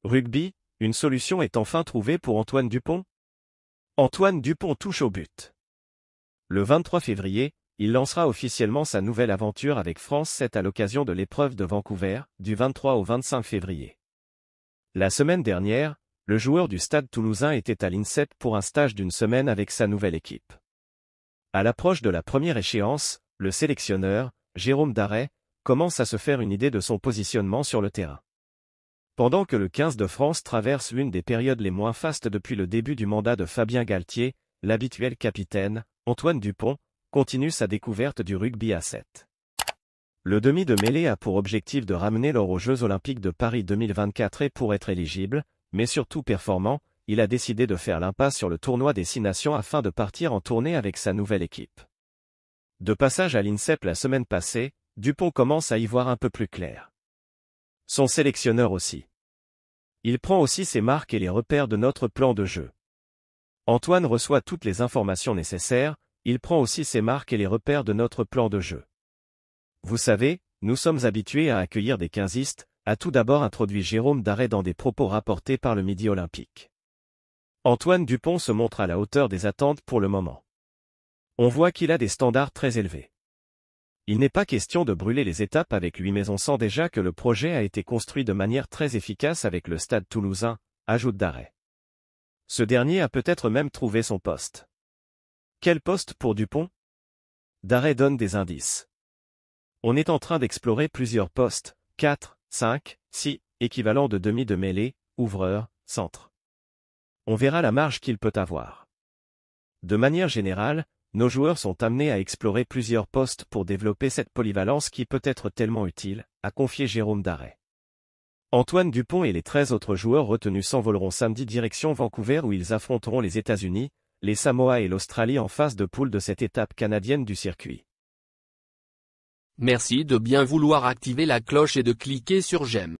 Rugby, une solution est enfin trouvée pour Antoine Dupont? Antoine Dupont touche au but. Le 23 février, il lancera officiellement sa nouvelle aventure avec France 7 à l'occasion de l'épreuve de Vancouver, du 23 au 25 février. La semaine dernière, le joueur du Stade Toulousain était à l'INSEP pour un stage d'une semaine avec sa nouvelle équipe. À l'approche de la première échéance, le sélectionneur, Jérôme Darey, commence à se faire une idée de son positionnement sur le terrain. Pendant que le 15 de France traverse l'une des périodes les moins fastes depuis le début du mandat de Fabien Galtier, l'habituel capitaine, Antoine Dupont, continue sa découverte du rugby à 7. Le demi de mêlée a pour objectif de ramener l'or aux Jeux Olympiques de Paris 2024 et pour être éligible, mais surtout performant, il a décidé de faire l'impasse sur le tournoi des 6 nations afin de partir en tournée avec sa nouvelle équipe. De passage à l'INSEP la semaine passée, Dupont commence à y voir un peu plus clair. Son sélectionneur aussi. Il prend aussi ses marques et les repères de notre plan de jeu. Antoine reçoit toutes les informations nécessaires, il prend aussi ses marques et les repères de notre plan de jeu. Vous savez, nous sommes habitués à accueillir des quinzistes, a tout d'abord introduit Jérôme Darey dans des propos rapportés par le Midi Olympique. Antoine Dupont se montre à la hauteur des attentes pour le moment. On voit qu'il a des standards très élevés. Il n'est pas question de brûler les étapes avec lui mais on sent déjà que le projet a été construit de manière très efficace avec le Stade Toulousain, ajoute Darey. Ce dernier a peut-être même trouvé son poste. Quel poste pour Dupont? Darey donne des indices. On est en train d'explorer plusieurs postes, 4, 5, 6, équivalents de demi de mêlée, ouvreur, centre. On verra la marge qu'il peut avoir. De manière générale, nos joueurs sont amenés à explorer plusieurs postes pour développer cette polyvalence qui peut être tellement utile, a confié Jérôme Darey. Antoine Dupont et les 13 autres joueurs retenus s'envoleront samedi direction Vancouver où ils affronteront les États-Unis, les Samoa et l'Australie en phase de poule de cette étape canadienne du circuit. Merci de bien vouloir activer la cloche et de cliquer sur j'aime.